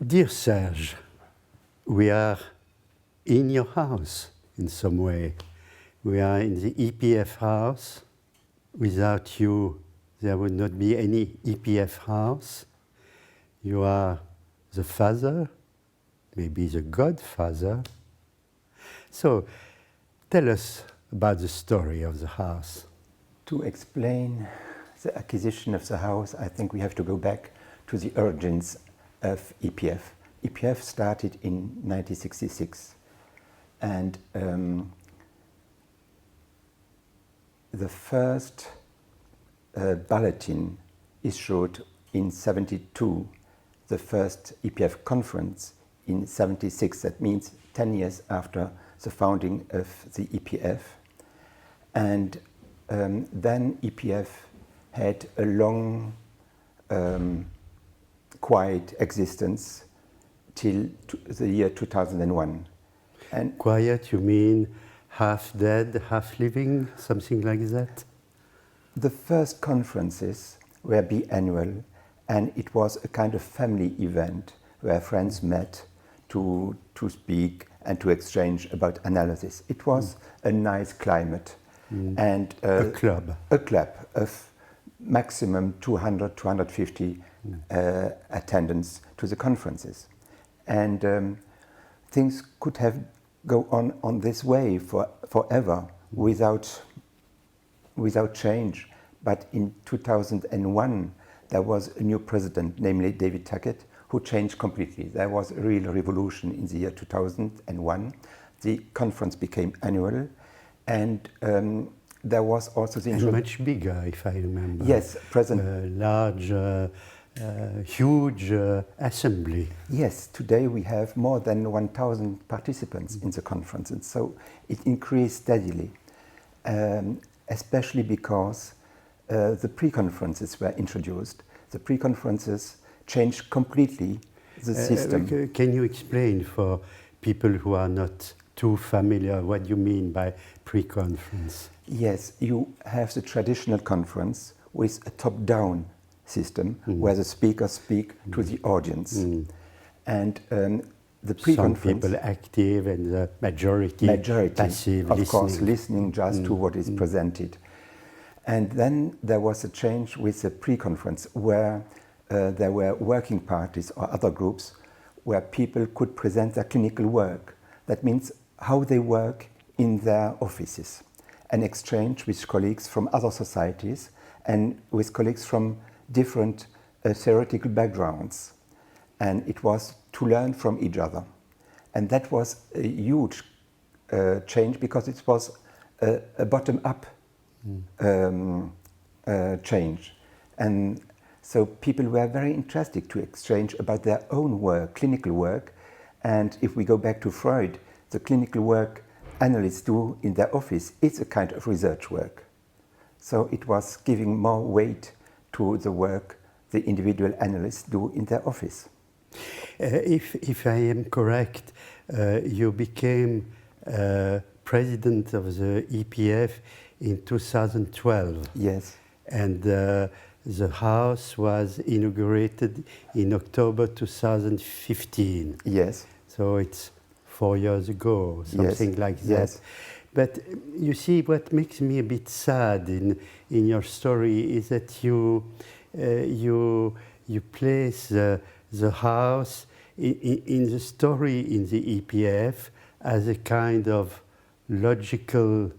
Dear Serge, we are in your house in some way. We are in the EPF house. Without you, there would not be any EPF house. You are the father, maybe the godfather. So tell us about the story of the house. To explain the acquisition of the house, I think we have to go back to the origins of EPF. EPF started in 1966, and the first bulletin issued in 72, the first EPF conference in 76, that means 10 years after the founding of the EPF. And then EPF had a long, quiet existence till the year 2001. And Quiet, you mean half dead, half living, something like that? the first conferences were biannual, and it was a kind of family event where friends met to speak and to exchange about analysis. It was a nice climate. And A club. A club of maximum 200, 250 attendance to the conferences. And things could have go on this way forever without change. But in 2001, there was a new president, namely David Tackett, who changed completely. There was a real revolution in the year 2001. The conference became annual, and there was also the And much bigger, if I remember. Yes, present. Large, huge assembly. Yes, today we have more than 1,000 participants in the conference, and so it increased steadily, especially because the pre-conferences were introduced. The pre-conferences changed completely the system. Can you explain for people who are not too familiar what you mean by pre-conference? Yes, you have the traditional conference with a top-down system where the speakers speak to the audience. And the pre-conference... Some people active and the majority passive, of listening. course, listening just to what is presented. And then there was a change with the pre-conference where there were working parties or other groups where people could present their clinical work. That means how they work in their offices, and exchange with colleagues from other societies and with colleagues from different theoretical backgrounds. And it was to learn from each other. And that was a huge change because it was a bottom-up change. And so people were very interested to exchange about their own work, clinical work. And if we go back to Freud, the clinical work analysts do in their office is a kind of research work. So it was giving more weight to the work the individual analysts do in their office. If I am correct, you became president of the EPF in 2012. Yes. And the house was inaugurated in October 2015. Yes. So it's 4 years ago, something like that. Yes. But you see, what makes me a bit sad in your story is that you place the house in the story in the EPF as a kind of logical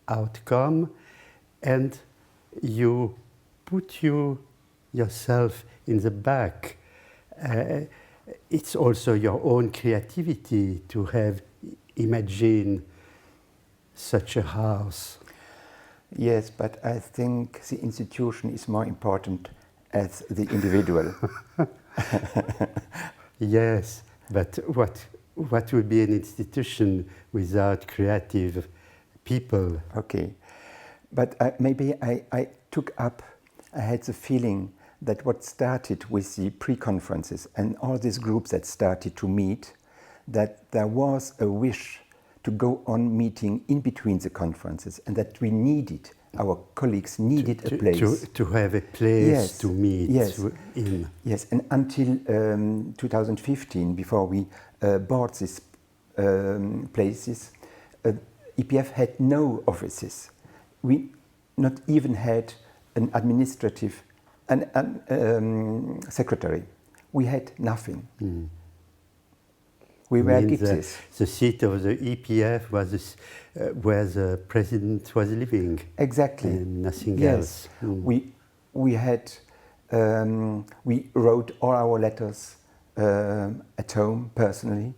outcome, and you put yourself in the back. It's also your own creativity to have imagined such a house. Yes, but I think the institution is more important as the individual. Yes, but what would be an institution without creative people? Okay, but maybe I had the feeling that what started with the pre-conferences and all these groups that started to meet, that there was a wish to go on meeting in between the conferences, and that we needed our colleagues needed a place. To have a place Yes, to meet yes. in. Yes, and until 2015, before we bought these places, EPF had no offices. We not even had an administrative secretary. We had nothing. We were gipsies. The seat of the EPF was where the president was living. Exactly. And nothing Yes. else. We had we wrote all our letters at home personally,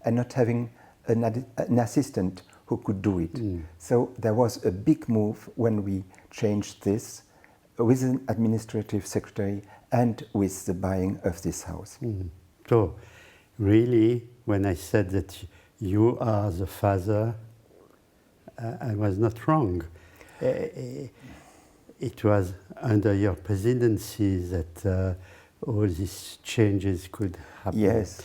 and not having an assistant who could do it. So there was a big move when we changed this with an administrative secretary and with the buying of this house. So, really, when I said that you are the father, I was not wrong. It was under your presidency that all these changes could happen. Yes.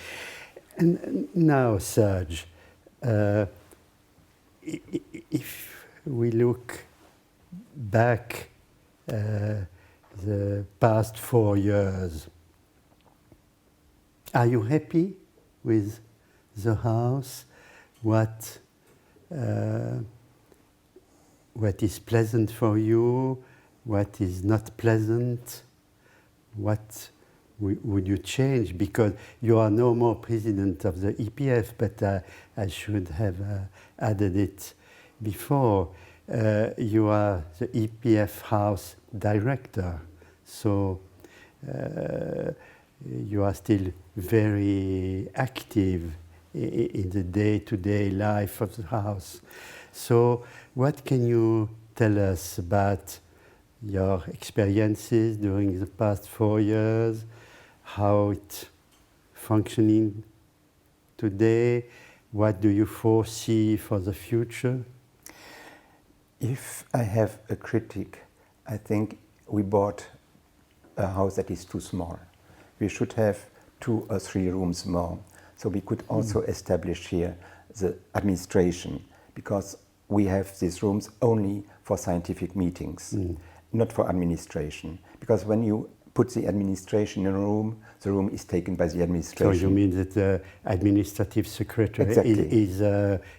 And now, Serge, if we look back the past 4 years, are you happy with the house? What is pleasant for you? What is not pleasant? What would you change? Because you are no more president of the EPF, but I should have added it before. You are the EPF house director, so you are still very active in the day-to-day life of the house. So what can you tell us about your experiences during the past 4 years, how it's functioning today, what do you foresee for the future? If I have a critic, I think we bought a house that is too small. We should have 2 or 3 rooms more. So we could also establish here the administration, because we have these rooms only for scientific meetings, not for administration. Because when you put the administration in a room, the room is taken by the administration. So you mean that the administrative secretary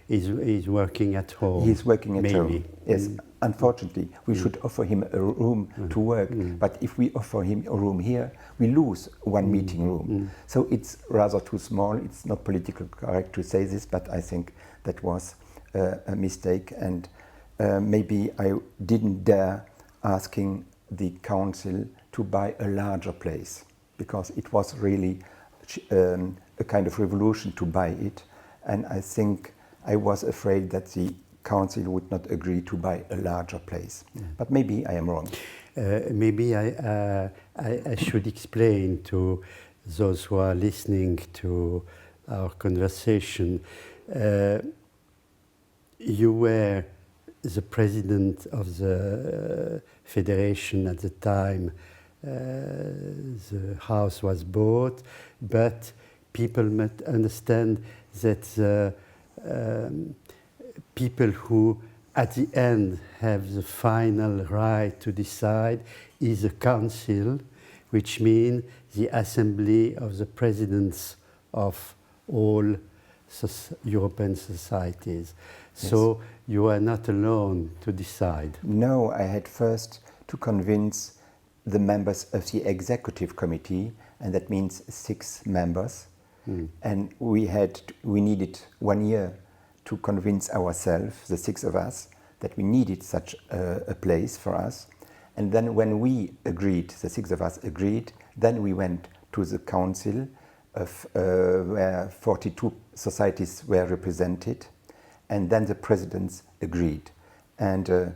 is working at home? He's working at home. Yes. Mm. Unfortunately, we should offer him a room to work. But if we offer him a room here, we lose 1 meeting room. So it's rather too small. It's not politically correct to say this, but I think that was a mistake. And maybe I didn't dare asking the council to buy a larger place, because it was really a kind of revolution to buy it. And I think I was afraid that the council would not agree to buy a larger place. But maybe I am wrong. Maybe I should explain to those who are listening to our conversation. You were the president of the federation at the time the house was bought, but people must understand that the people who at the end have the final right to decide is the council, which means the assembly of the presidents of all European societies. Yes. So you are not alone to decide. No, I had first to convince the members of the executive committee, and that means 6 members. And we needed 1 year to convince ourselves, the 6 of us, that we needed such a place for us. And then when we agreed, the 6 of us agreed, then we went to the council of where 42 societies were represented, and then the presidents agreed. And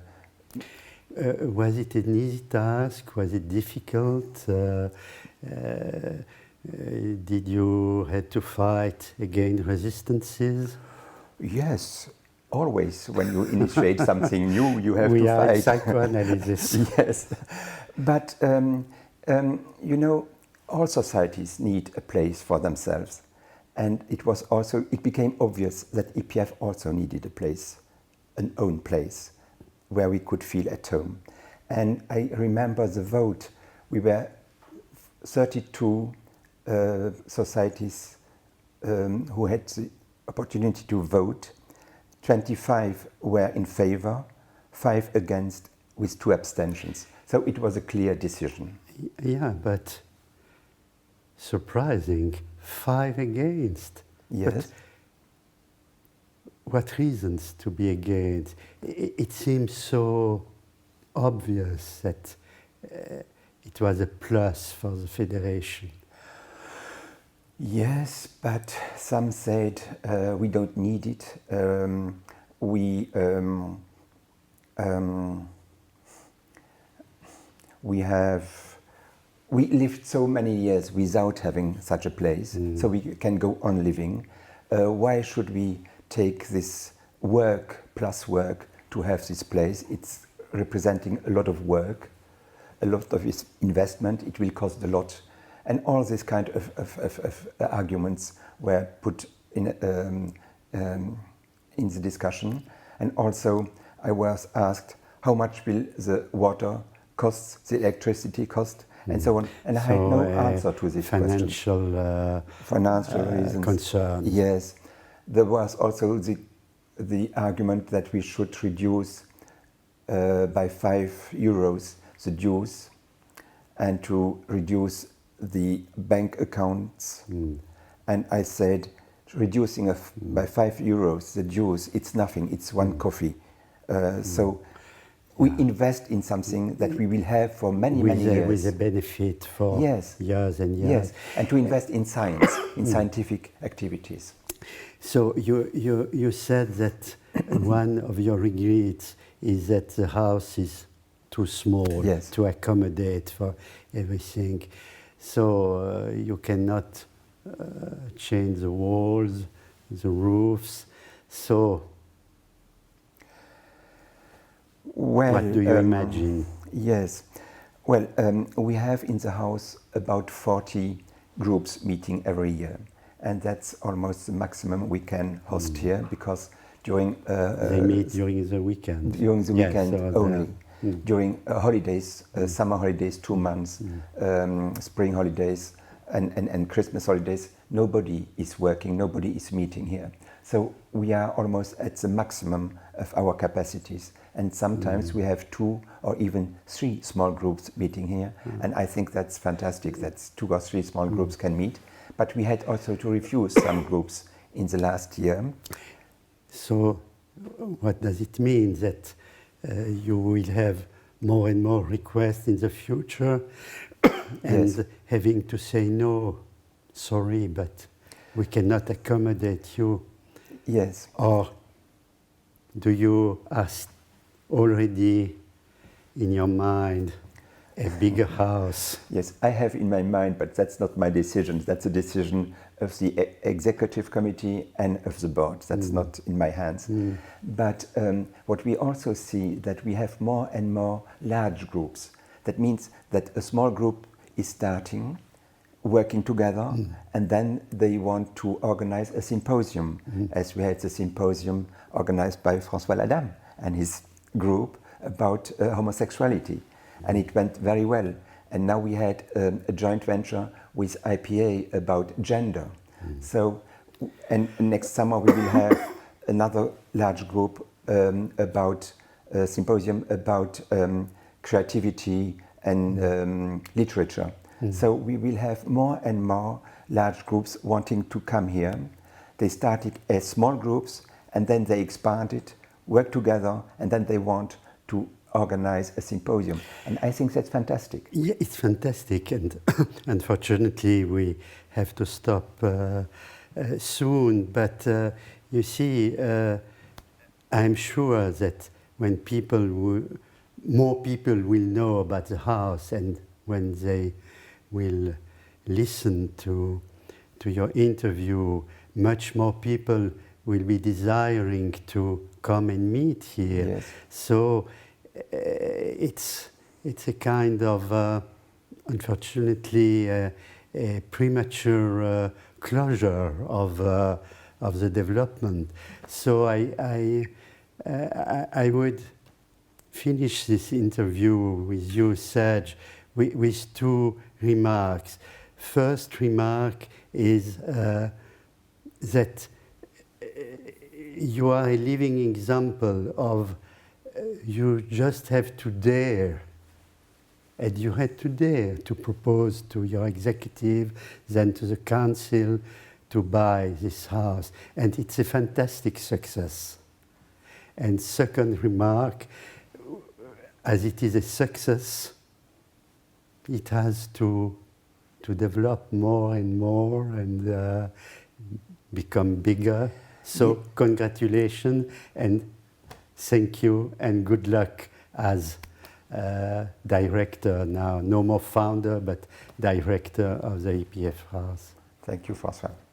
was it an easy task? Was it difficult? Did you have to fight against resistances? Yes, always. When you initiate something new, you have to fight. We are psychoanalysis. Yes, but you know, all societies need a place for themselves, and it became obvious that EPF also needed a place, an own place. where we could feel at home. And I remember the vote. We were 32 societies who had the opportunity to vote. 25 were in favor, 5 against, with 2 abstentions. So it was a clear decision. Yeah, but surprising, 5 against. Yes. But what reasons to be against? It seems so obvious that it was a plus for the federation. Yes, but some said we don't need it. We lived so many years without having such a place, so we can go on living. Why should we take this work plus work to have this place? It's representing a lot of work, a lot of investment. It will cost a lot, and all these kind of arguments were put in the discussion. And also, I was asked how much will the water cost, the electricity cost, and so on. And I had no answer to this question. Financial reasons. Concern. Yes. There was also the argument that we should reduce by €5 the dues and to reduce the bank accounts. And I said, reducing by €5 the dues, it's nothing, it's one coffee. So we invest in something that we will have for many years. With a benefit for years and years. Yes, and to invest in science, in scientific activities. So you said that one of your regrets is that the house is too small to accommodate for everything. So you cannot change the walls, the roofs. So what do you imagine? Yes. Well, we have in the house about 40 groups meeting every year. And that's almost the maximum we can host here, because during... they meet during the weekend. During the weekend only. During holidays, summer holidays, 2 months, spring holidays and Christmas holidays, nobody is working, nobody is meeting here. So we are almost at the maximum of our capacities. And sometimes we have 2 or even 3 small groups meeting here. And I think that's fantastic that 2 or 3 small groups can meet. But we had also to refuse some groups in the last year. So what does it mean? That you will have more and more requests in the future and having to say no, sorry, but we cannot accommodate you? Yes. Or do you ask already in your mind a bigger house? Yes, I have in my mind, but that's not my decision. That's a decision of the executive committee and of the board. That's not in my hands. But what we also see that we have more and more large groups. That means that a small group is starting, working together, and then they want to organize a symposium, as we had the symposium organized by François Ladame and his group about homosexuality. And it went very well. And now we had a joint venture with IPA about gender. So, and next summer we will have another large group about a symposium about creativity and literature. So we will have more and more large groups wanting to come here. They started as small groups and then they expanded, work together, and then they want to organize a symposium. And I think that's fantastic. Yeah, it's fantastic. And unfortunately, we have to stop soon. But you see, I'm sure that when more people will know about the house, and when they will listen to your interview, much more people will be desiring to come and meet here. Yes. So it's a kind of, unfortunately, a premature closure of the development. So I would finish this interview with you, Serge, with two remarks. First remark is that you are a living example of you just have to dare, and you had to dare to propose to your executive, then to the council, to buy this house. And it's a fantastic success. And second remark, as it is a success, it has to develop more and more and become bigger. So congratulations and thank you and good luck as director now. No more founder, but director of the IPF House. Thank you, François.